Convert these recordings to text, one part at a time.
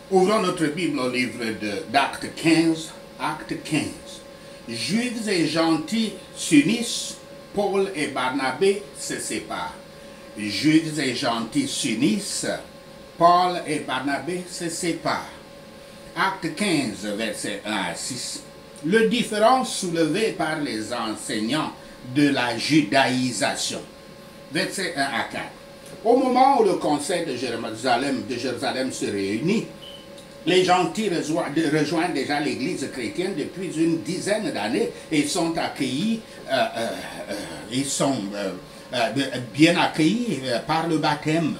Ouvrons notre Bible au livre d'Actes 15. Acte 15. Juifs et gentils s'unissent, Paul et Barnabé se séparent. Juifs et gentils s'unissent, Paul et Barnabé se séparent. Acte 15, versets 1 à 6. Le différend soulevé par les enseignants de la judaïsation. Versets 1 à 4. Au moment où le conseil de Jérusalem se réunit, les gentils rejoignent déjà l'église chrétienne depuis une dizaine d'années et sont accueillis, bien accueillis par le baptême.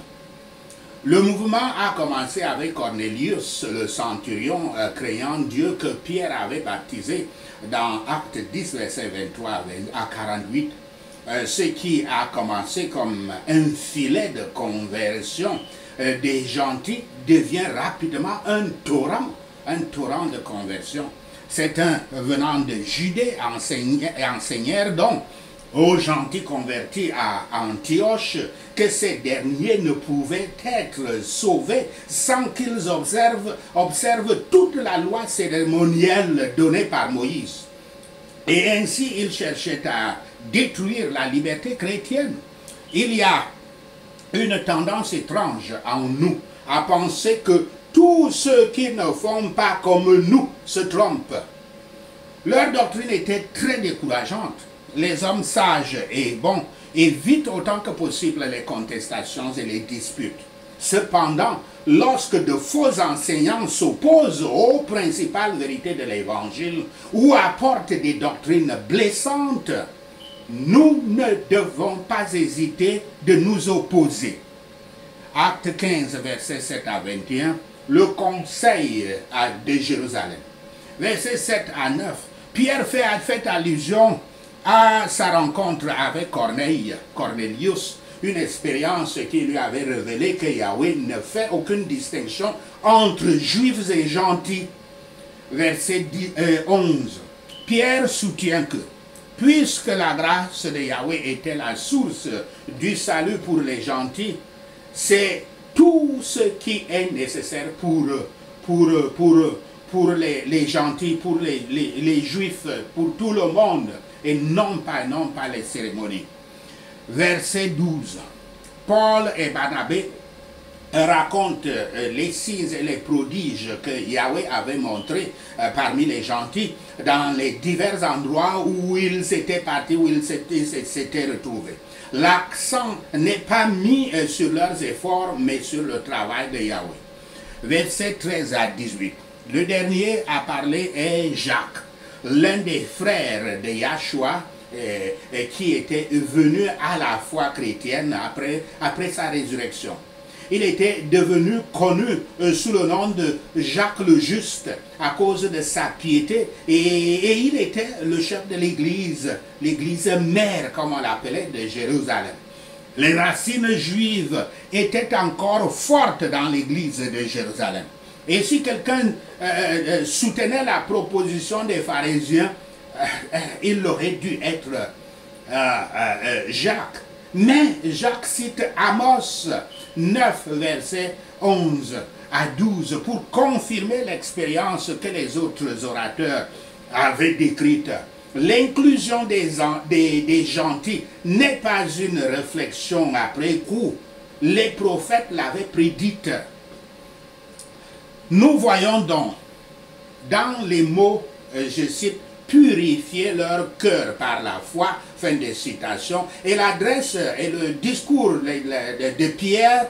Le mouvement a commencé avec Cornelius, le centurion craignant Dieu que Pierre avait baptisé dans Acte 10, verset 23 à 48. Ce qui a commencé comme un filet de conversion des gentils devient rapidement un torrent de conversion. Certains venant de Judée enseignèrent donc aux gentils convertis à Antioche que ces derniers ne pouvaient être sauvés sans qu'ils observent toute la loi cérémonielle donnée par Moïse. Et ainsi, ils cherchaient à détruire la liberté chrétienne. Il y a une tendance étrange en nous à penser que tous ceux qui ne font pas comme nous se trompent. Leur doctrine était très décourageante. Les hommes sages et bons évitent autant que possible les contestations et les disputes. Cependant, lorsque de faux enseignants s'opposent aux principales vérités de l'Évangile ou apportent des doctrines blessantes, nous ne devons pas hésiter de nous opposer. Acte 15, versets 7 à 21, le conseil de Jérusalem. Versets 7 à 9, Pierre fait allusion à sa rencontre avec Cornelius, une expérience qui lui avait révélé que Yahweh ne fait aucune distinction entre juifs et gentils. Verset 11, Pierre soutient que puisque la grâce de Yahweh était la source du salut pour les gentils, c'est tout ce qui est nécessaire pour les gentils, pour les juifs, pour tout le monde, et non pas les cérémonies. Verset 12. Paul et Barnabé racontent les signes et les prodiges que Yahweh avait montrés parmi les gentils dans les divers endroits où ils étaient partis, où ils s'étaient retrouvés. L'accent n'est pas mis sur leurs efforts, mais sur le travail de Yahweh. Versets 13 à 18. Le dernier à parler est Jacques, l'un des frères de Yahshua, qui était venu à la foi chrétienne après sa résurrection. Il était devenu connu sous le nom de Jacques le Juste à cause de sa piété et il était le chef de l'église mère comme on l'appelait de Jérusalem. Les racines juives étaient encore fortes dans l'église de Jérusalem. Et si quelqu'un soutenait la proposition des pharisiens, il aurait dû être Jacques. Mais Jacques cite Amos 9, versets 11 à 12 pour confirmer l'expérience que les autres orateurs avaient décrite. L'inclusion des gentils n'est pas une réflexion après coup. Les prophètes l'avaient prédite. Nous voyons donc dans les mots, je cite, purifier leur cœur par la foi, fin de citation, et l'adresse et le discours de Pierre,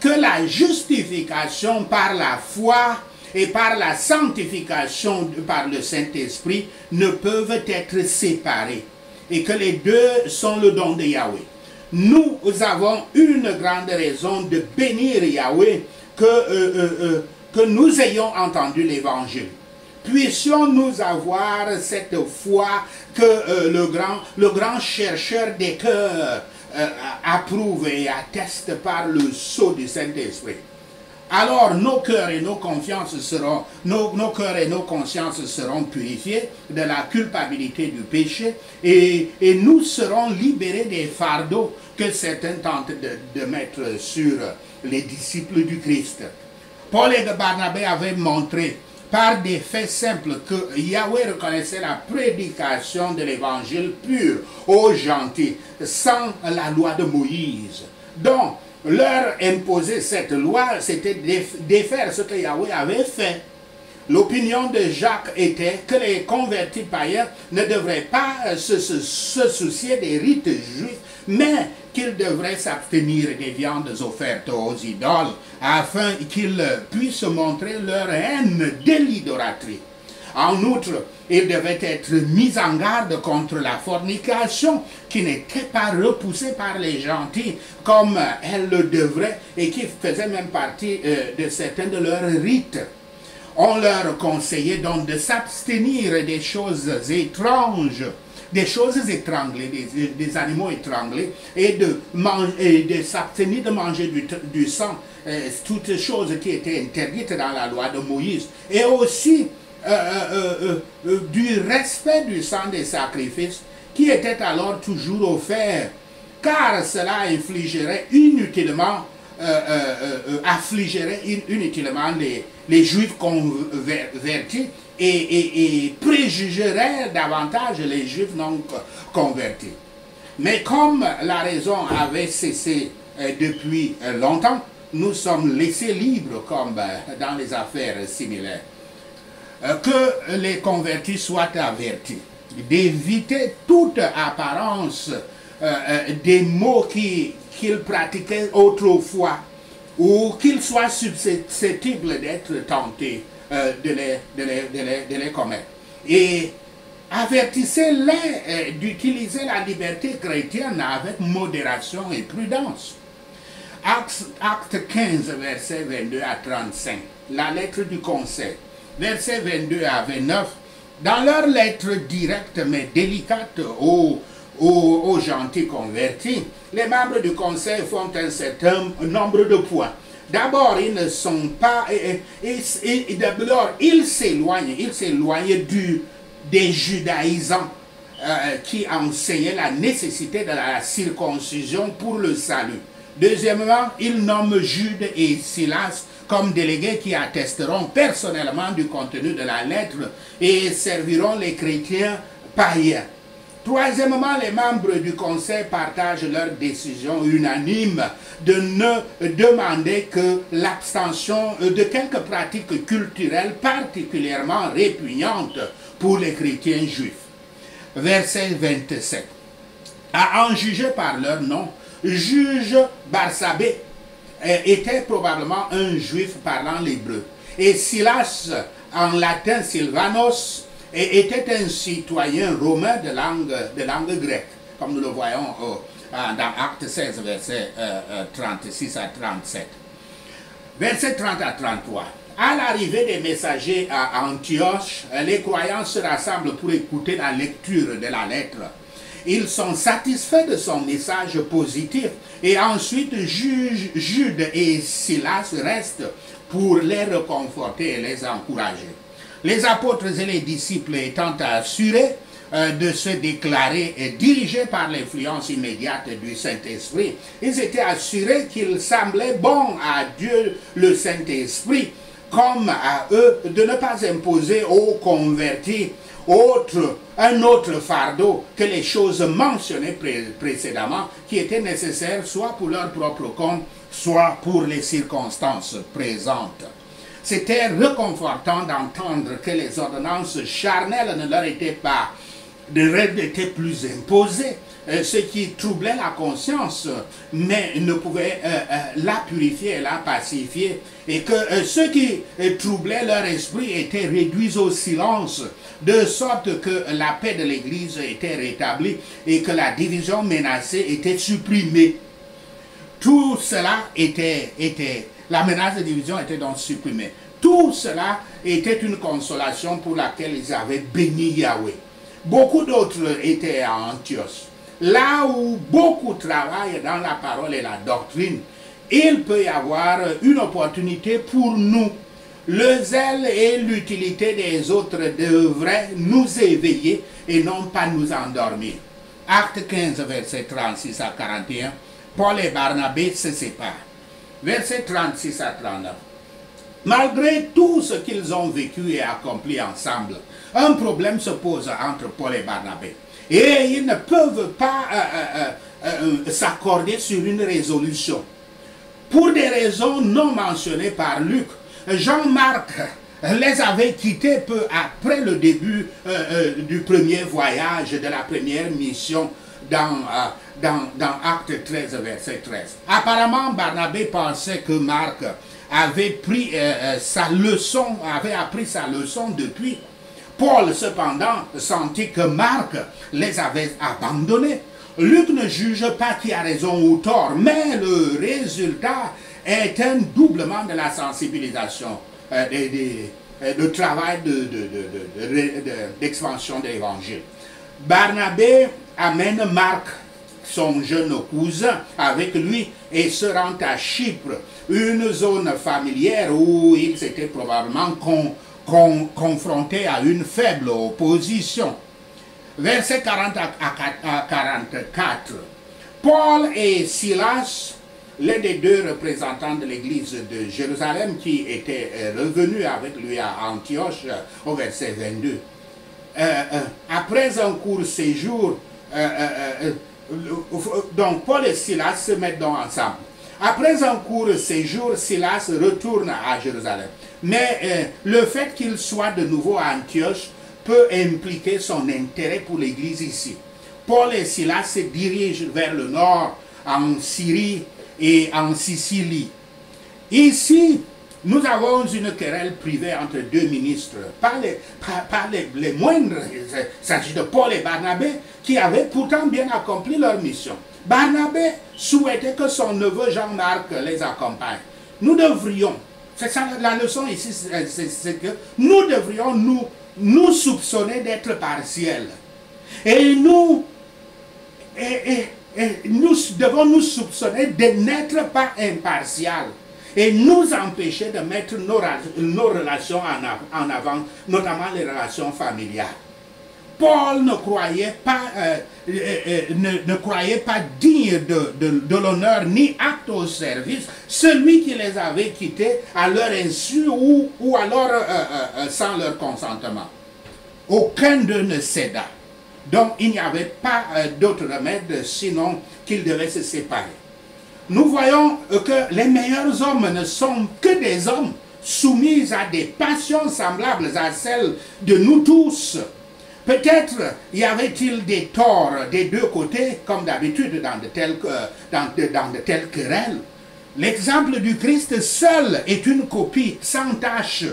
que la justification par la foi et par la sanctification par le Saint-Esprit ne peuvent être séparés, et que les deux sont le don de Yahweh. Nous avons une grande raison de bénir Yahweh que nous ayons entendu l'Évangile. Puissions-nous avoir cette foi que le grand chercheur des cœurs approuve et atteste par le sceau du Saint-Esprit. Alors nos cœurs et nos consciences seront purifiés de la culpabilité du péché et nous serons libérés des fardeaux que certains tentent de mettre sur les disciples du Christ. Paul et Barnabé avaient montré par des faits simples que Yahweh reconnaissait la prédication de l'évangile pur aux gentils, sans la loi de Moïse. Donc, leur imposer cette loi, c'était défaire ce que Yahweh avait fait. L'opinion de Jacques était que les convertis païens ne devraient pas se soucier des rites juifs, mais qu'ils devraient s'abstenir des viandes offertes aux idoles, afin qu'ils puissent montrer leur haine de l'idolâtrie. En outre, ils devaient être mis en garde contre la fornication, qui n'était pas repoussée par les gentils comme elle le devrait, et qui faisait même partie de certains de leurs rites. On leur conseillait donc de s'abstenir des choses étranges, des animaux étranglés, et de s'abstenir de manger du sang, toutes choses qui étaient interdites dans la loi de Moïse, et aussi du respect du sang des sacrifices qui était alors toujours offert, car cela affligerait inutilement les Juifs convertis et préjugerait davantage les Juifs non convertis. Mais comme la raison avait cessé depuis longtemps, nous sommes laissés libres comme dans les affaires similaires. Que les convertis soient avertis d'éviter toute apparence des mots qu'ils pratiquaient autrefois, ou qu'ils soient susceptibles d'être tentés de les commettre. Et avertissez-les d'utiliser la liberté chrétienne avec modération et prudence. Acte 15, versets 22 à 35, la lettre du conseil, versets 22 à 29, dans leur lettre directe mais délicate aux gentils convertis, les membres du conseil font un certain nombre de points. D'abord, ils ne sont pas... D'abord, ils s'éloignent des judaïsants qui enseignaient la nécessité de la circoncision pour le salut. Deuxièmement, ils nomment Jude et Silas comme délégués qui attesteront personnellement du contenu de la lettre et serviront les chrétiens païens. Troisièmement, les membres du conseil partagent leur décision unanime de ne demander que l'abstention de quelques pratiques culturelles particulièrement répugnantes pour les chrétiens juifs. Verset 27. À en juger par leur nom, juge Barsabée était probablement un juif parlant l'hébreu, et Silas, en latin Sylvanos, était un citoyen romain de langue grecque, comme nous le voyons dans Acte 16, versets 36 à 37. Versets 30 à 33. À l'arrivée des messagers à Antioche, les croyants se rassemblent pour écouter la lecture de la lettre. Ils sont satisfaits de son message positif et ensuite Jude et Silas restent pour les réconforter et les encourager. Les apôtres et les disciples étant assurés de se déclarer dirigés par l'influence immédiate du Saint-Esprit, ils étaient assurés qu'il semblait bon à Dieu le Saint-Esprit comme à eux de ne pas imposer aux convertis un autre fardeau que les choses mentionnées précédemment, qui étaient nécessaires soit pour leur propre compte, soit pour les circonstances présentes. C'était réconfortant d'entendre que les ordonnances charnelles ne leur étaient plus imposées, ce qui troublait la conscience, mais ne pouvait la purifier et la pacifier, et que ce qui troublait leur esprit était réduit au silence, de sorte que la paix de l'Église était rétablie et que la division menacée était supprimée. Tout cela la menace de division était donc supprimée. Tout cela était une consolation pour laquelle ils avaient béni Yahweh. Beaucoup d'autres étaient à Antioche. Là où beaucoup travaillent dans la parole et la doctrine, il peut y avoir une opportunité pour nous. Le zèle et l'utilité des autres devraient nous éveiller et non pas nous endormir. Acte 15, versets 36 à 41, Paul et Barnabé se séparent. Versets 36 à 39. Malgré tout ce qu'ils ont vécu et accompli ensemble, un problème se pose entre Paul et Barnabé. Et ils ne peuvent pas s'accorder sur une résolution. Pour des raisons non mentionnées par Luc, Jean-Marc les avait quittés peu après le début du premier voyage, de la première mission dans Acte 13, verset 13. Apparemment, Barnabé pensait que Marc avait pris avait appris sa leçon depuis. Paul, cependant, sentit que Marc les avait abandonnés. Luc ne juge pas qui a raison ou tort, mais le résultat est un doublement de la sensibilisation, du travail d'expansion de l'évangile. Barnabé amène Marc, son jeune cousin, avec lui et se rend à Chypre, une zone familière où il s'était probablement confronté à une faible opposition. Verset 40 à 44. Paul et Silas, l'un des deux représentants de l'église de Jérusalem qui était revenu avec lui à Antioche, au verset 22. Après un court séjour, donc Paul et Silas se mettent donc ensemble. Après un court séjour, Silas retourne à Jérusalem. Mais le fait qu'il soit de nouveau à Antioche peut impliquer son intérêt pour l'église ici. Paul et Silas se dirigent vers le nord, en Syrie et en Sicile. Ici, nous avons une querelle privée entre deux ministres, pas les moindres. Il s'agit de Paul et Barnabé qui avaient pourtant bien accompli leur mission. Barnabé souhaitait que son neveu Jean-Marc les accompagne. Nous devrions, c'est ça la leçon ici, c'est que nous devrions nous soupçonner d'être partiels. Et nous devons nous soupçonner de n'être pas impartials. Et nous empêcher de mettre nos relations en avant, notamment les relations familiales. Paul ne croyait pas digne de l'honneur ni apte au service celui qui les avait quittés à leur insu ou alors sans leur consentement. Aucun d'eux ne céda. Donc il n'y avait pas d'autre remède sinon qu'ils devaient se séparer. Nous voyons que les meilleurs hommes ne sont que des hommes soumis à des passions semblables à celles de nous tous. Peut-être y avait-il des torts des deux côtés, comme d'habitude dans de telles querelles. L'exemple du Christ seul est une copie sans tache.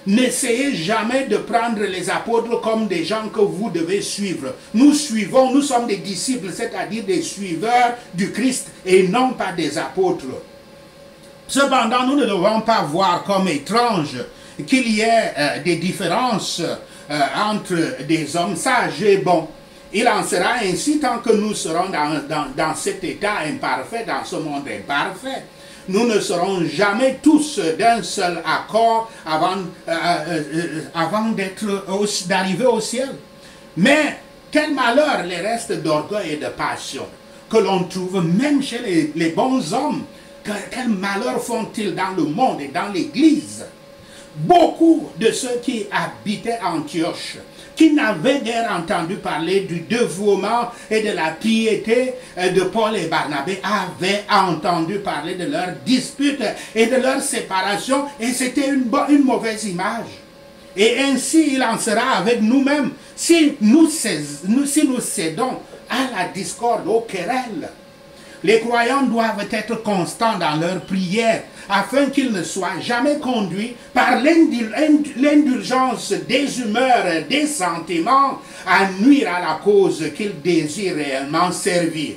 N'essayez jamais de prendre les apôtres comme des gens que vous devez suivre. Nous suivons, nous sommes des disciples, c'est-à-dire des suiveurs du Christ et non pas des apôtres. Cependant, nous ne devons pas voir comme étrange qu'il y ait des différences entre des hommes sages et bons. Il en sera ainsi tant que nous serons dans cet état imparfait, dans ce monde imparfait. Nous ne serons jamais tous d'un seul accord avant d'arriver au ciel. Mais quel malheur les restes d'orgueil et de passion que l'on trouve même chez les bons hommes. Quel malheur font-ils dans le monde et dans l'Église? Beaucoup de ceux qui habitaient Antioche, qui n'avaient guère entendu parler du dévouement et de la piété de Paul et Barnabé, avaient entendu parler de leur dispute et de leur séparation, et c'était une mauvaise image. Et ainsi il en sera avec nous-mêmes si nous cédons à la discorde, aux querelles. Les croyants doivent être constants dans leur prière afin qu'ils ne soient jamais conduits par l'indulgence des humeurs, des sentiments à nuire à la cause qu'ils désirent réellement servir.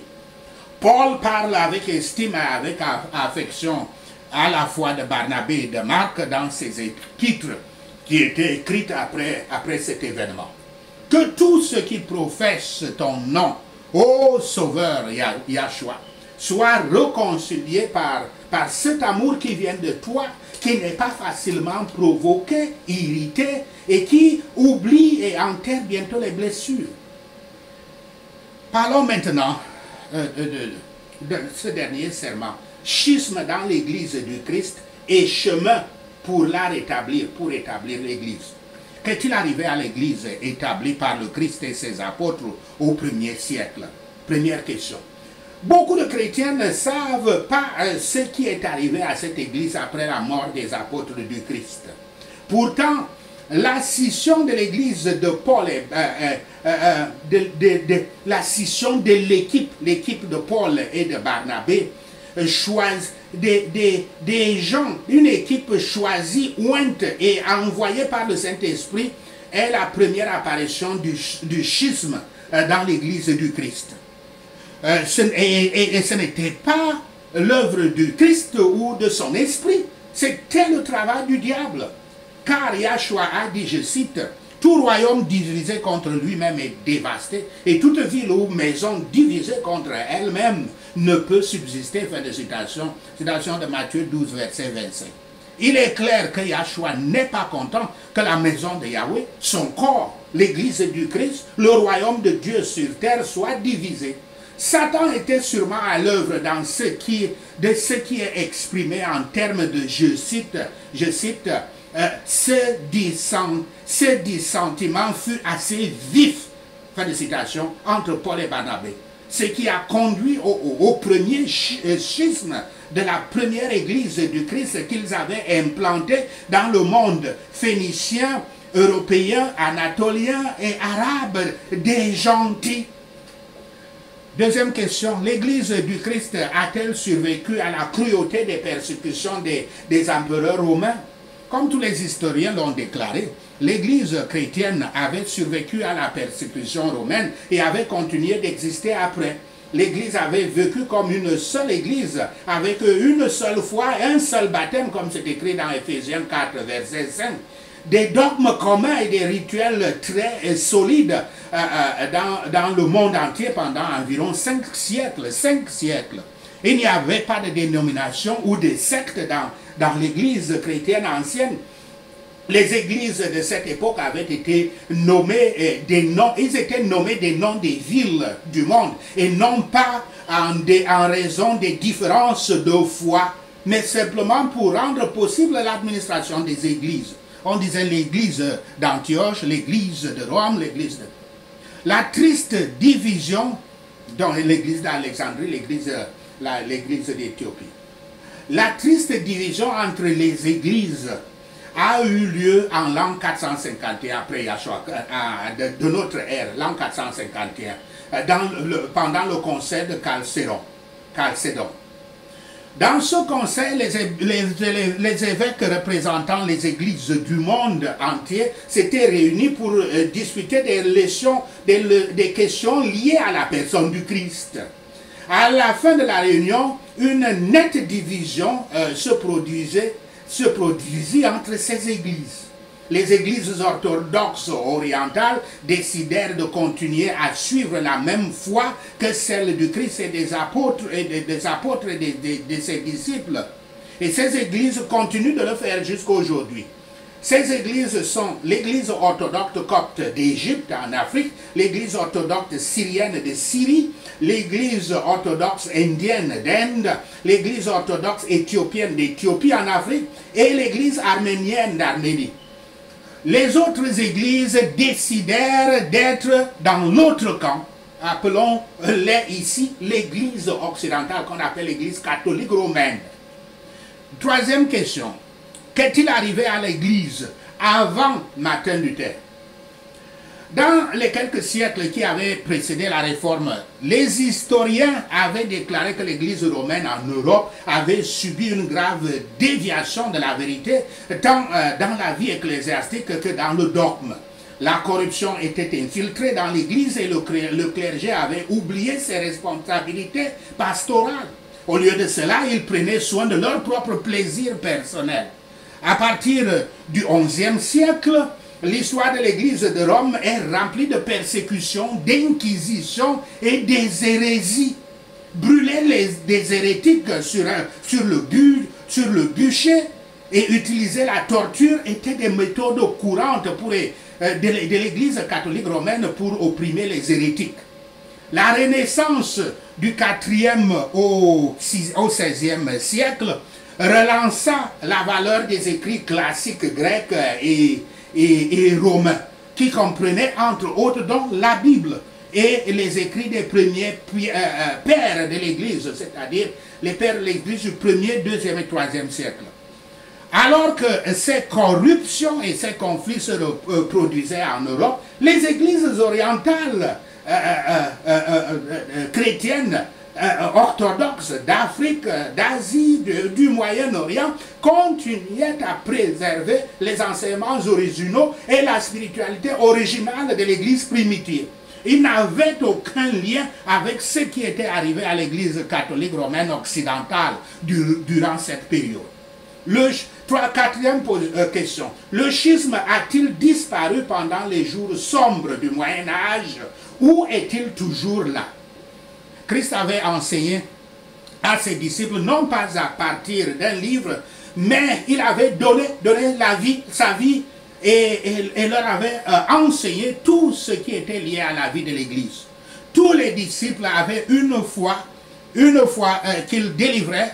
Paul parle avec estime et avec affection à la fois de Barnabé et de Marc dans ses épîtres qui étaient écrites après cet événement. Que tous ceux qui professent ton nom, ô Sauveur Yahshua, soient réconciliés par cet amour qui vient de toi, qui n'est pas facilement provoqué, irrité, et qui oublie et enterre bientôt les blessures. Parlons maintenant de ce dernier serment. Schisme dans l'Église du Christ et chemin pour la rétablir, pour établir l'Église. Qu'est-il arrivé à l'Église établie par le Christ et ses apôtres au 1er siècle? Première question. Beaucoup de chrétiens ne savent pas ce qui est arrivé à cette Église après la mort des apôtres du Christ. Pourtant, la scission de l'Église de Paul, la scission de l'équipe de Paul et de Barnabé, des gens, une équipe choisie, ointe et envoyée par le Saint-Esprit est la première apparition du schisme dans l'Église du Christ. Ce n'était pas l'œuvre du Christ ou de son esprit, c'était le travail du diable. Car Yahshua a dit, je cite, « Tout royaume divisé contre lui-même est dévasté, et toute ville ou maison divisée contre elle-même ne peut subsister. » Fin de citation, citation de Matthieu 12, verset 25. Il est clair que Yahshua n'est pas content que la maison de Yahweh, son corps, l'église du Christ, le royaume de Dieu sur terre soit divisé. Satan était sûrement à l'œuvre dans ce qui est exprimé en termes de, je cite, ce dissentiment fut assez vif, fin de citation, entre Paul et Barnabé. Ce qui a conduit au premier schisme de la première église du Christ qu'ils avaient implanté dans le monde phénicien, européen, anatolien et arabe des gentils. Deuxième question, l'église du Christ a-t-elle survécu à la cruauté des persécutions des empereurs romains? Comme tous les historiens l'ont déclaré, l'église chrétienne avait survécu à la persécution romaine et avait continué d'exister après. L'église avait vécu comme une seule église, avec une seule foi, un seul baptême, comme c'est écrit dans Éphésiens 4, verset 5. Des dogmes communs et des rituels très solides dans le monde entier pendant environ 5 siècles. Il n'y avait pas de dénomination ou de secte dans l'église chrétienne ancienne. Les églises de cette époque avaient été nommées ils étaient nommés des noms des villes du monde et non pas en raison des différences de foi, mais simplement pour rendre possible l'administration des églises. On disait l'église d'Antioche, l'église de Rome, l'église de... La triste division dans l'église d'Alexandrie, l'église d'Éthiopie. La triste division entre les églises a eu lieu en l'an 451 après Yahshua, de notre ère, l'an 451, pendant le conseil de Chalcédon. Dans ce conseil, les évêques représentant les églises du monde entier s'étaient réunis pour discuter des questions liées à la personne du Christ. À la fin de la réunion, une nette division se produisit entre ces églises. Les églises orthodoxes orientales décidèrent de continuer à suivre la même foi que celle du Christ et des apôtres et de ses disciples. Et ces églises continuent de le faire jusqu'à aujourd'hui. Ces églises sont l'église orthodoxe copte d'Égypte en Afrique, l'église orthodoxe syrienne de Syrie, l'église orthodoxe indienne d'Inde, l'église orthodoxe éthiopienne d'Éthiopie en Afrique et l'église arménienne d'Arménie. Les autres églises décidèrent d'être dans l'autre camp. Appelons-les ici l'église occidentale qu'on appelle l'église catholique romaine. Troisième question. Qu'est-il arrivé à l'église avant Martin Luther? Dans les quelques siècles qui avaient précédé la réforme, les historiens avaient déclaré que l'église romaine en Europe avait subi une grave déviation de la vérité, tant dans la vie ecclésiastique que dans le dogme. La corruption était infiltrée dans l'église et le clergé avait oublié ses responsabilités pastorales. Au lieu de cela, ils prenaient soin de leur propre plaisir personnel. À partir du XIe siècle, l'histoire de l'église de Rome est remplie de persécutions, d'inquisitions et des hérésies. Brûler des hérétiques sur le bûcher et utiliser la torture étaient des méthodes courantes de l'église catholique romaine pour opprimer les hérétiques. La renaissance du 4e au 16e siècle relança la valeur des écrits classiques grecs et romains, qui comprenaient entre autres donc la Bible et les écrits des premiers pères de l'Église, c'est-à-dire les pères de l'Église du 1er, 2e et 3e siècle. Alors que ces corruptions et ces conflits se produisaient en Europe, les églises orientales chrétiennes orthodoxes d'Afrique, d'Asie, du Moyen-Orient continuaient à préserver les enseignements originaux et la spiritualité originale de l'église primitive. Ils n'avaient aucun lien avec ce qui était arrivé à l'église catholique romaine occidentale durant cette période. Quatrième question. Le schisme a-t-il disparu pendant les jours sombres du Moyen-Âge ou est-il toujours là? Christ avait enseigné à ses disciples, non pas à partir d'un livre, mais il avait donné sa vie, et leur avait enseigné tout ce qui était lié à la vie de l'Église. Tous les disciples avaient une foi qu'il délivrait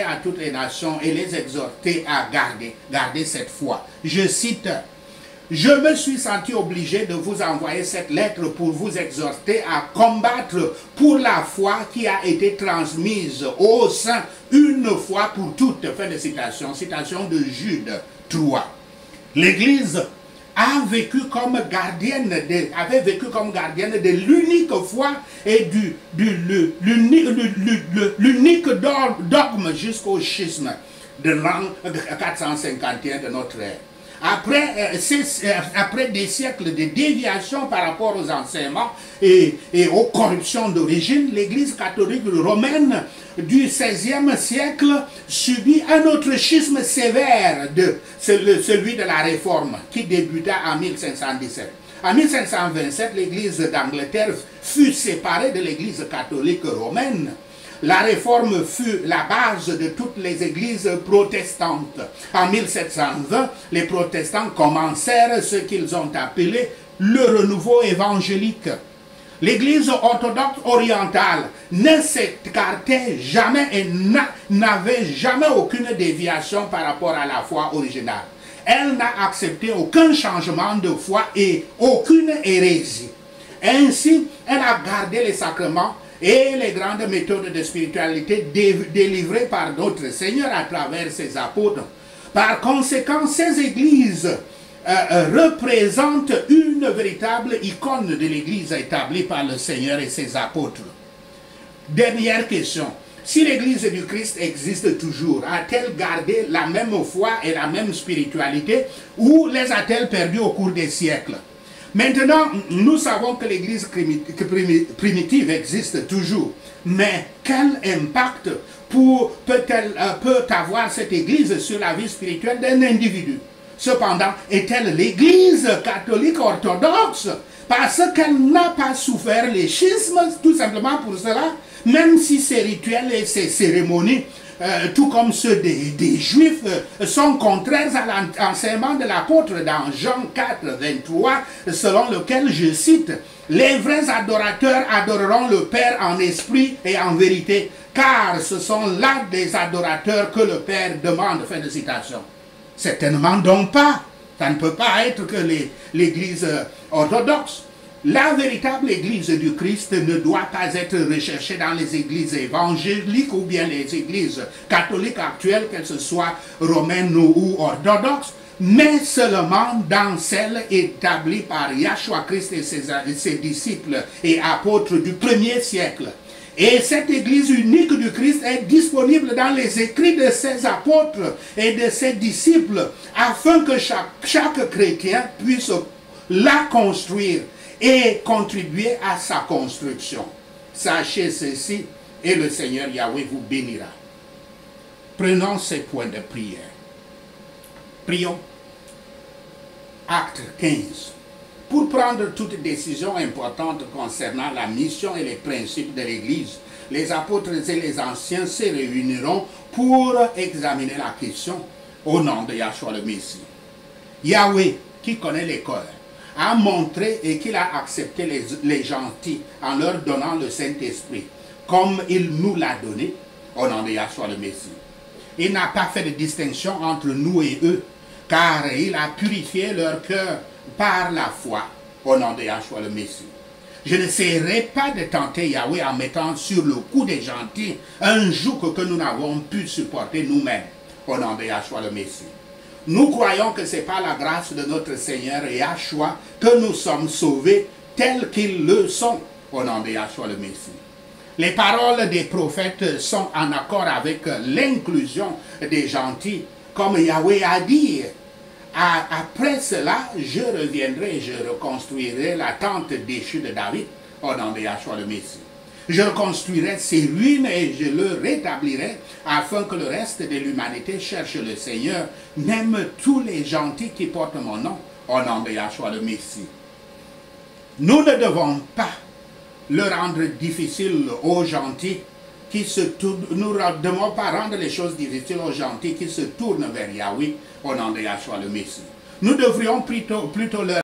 à toutes les nations et les exhortait à garder cette foi. Je cite: je me suis senti obligé de vous envoyer cette lettre pour vous exhorter à combattre pour la foi qui a été transmise aux saints une fois pour toutes. Fin de citation. Citation de Jude 3. L'Église avait vécu comme gardienne de l'unique foi et l'unique dogme jusqu'au schisme de l'an 451 de notre ère. Après des siècles de déviation par rapport aux enseignements et aux corruptions d'origine, l'Église catholique romaine du XVIe siècle subit un autre schisme sévère, celui de la Réforme, qui débuta en 1517. En 1527, l'Église d'Angleterre fut séparée de l'Église catholique romaine. La Réforme fut la base de toutes les églises protestantes. En 1720, les protestants commencèrent ce qu'ils ont appelé le renouveau évangélique. L'Église orthodoxe orientale ne s'écartait jamais et n'avait jamais aucune déviation par rapport à la foi originale. Elle n'a accepté aucun changement de foi et aucune hérésie. Ainsi, elle a gardé les sacrements et les grandes méthodes de spiritualité délivrées par notre Seigneur à travers ses apôtres. Par conséquent, ces églises représentent une véritable icône de l'église établie par le Seigneur et ses apôtres. Dernière question. Si l'église du Christ existe toujours, a-t-elle gardé la même foi et la même spiritualité ou les a-t-elle perdues au cours des siècles? Maintenant, nous savons que l'église primitive existe toujours, mais quel impact peut avoir cette église sur la vie spirituelle d'un individu? Cependant, est-elle l'église catholique orthodoxe? Parce qu'elle n'a pas souffert les schismes, tout simplement pour cela, même si ces rituels et ces cérémonies, tout comme ceux des Juifs, sont contraires à l'enseignement de l'apôtre dans Jean 4, 23, selon lequel, je cite, « Les vrais adorateurs adoreront le Père en esprit et en vérité, car ce sont là des adorateurs que le Père demande. » Fin de citation. Certainement donc pas. Ça ne peut pas être que l'église orthodoxe. La véritable église du Christ ne doit pas être recherchée dans les églises évangéliques ou bien les églises catholiques actuelles, qu'elles soient romaines ou orthodoxes, mais seulement dans celles établies par Yahshua Christ et ses disciples et apôtres du 1er siècle. Et cette église unique du Christ est disponible dans les écrits de ses apôtres et de ses disciples, afin que chaque chrétien puisse la construire et contribuer à sa construction. Sachez ceci, et le Seigneur Yahweh vous bénira. Prenons ces points de prière. Prions. Acte 15. Pour prendre toute décision importante concernant la mission et les principes de l'Église, les apôtres et les anciens se réuniront pour examiner la question au nom de Yahshua le Messie. Yahweh, qui connaît les cœurs, a montré et qu'il a accepté les gentils en leur donnant le Saint-Esprit, comme il nous l'a donné, au nom de Yahshua le Messie. Il n'a pas fait de distinction entre nous et eux, car il a purifié leur cœur par la foi, au nom de Yahshua le Messie. Je n'essaierai pas de tenter Yahweh en mettant sur le cou des gentils un joug que nous n'avons pu supporter nous-mêmes, au nom de Yahshua le Messie. Nous croyons que c'est par la grâce de notre Seigneur Yahshua que nous sommes sauvés tels qu'ils le sont, au nom de Yahshua le Messie. Les paroles des prophètes sont en accord avec l'inclusion des gentils, comme Yahweh a dit. Après cela, je reviendrai et je reconstruirai la tente déchue de David, au nom de Yahshua le Messie. Je reconstruirai ses ruines et je le rétablirai, afin que le reste de l'humanité cherche le Seigneur, même tous les gentils qui portent mon nom, au nom de Yahshua le Messie. Nous ne devons pas le rendre difficile aux gentils qui se tournent. Nous ne devons pas rendre les choses difficiles aux gentils qui se tournent vers Yahweh au nom de Yahshua le Messie. Nous devrions plutôt leur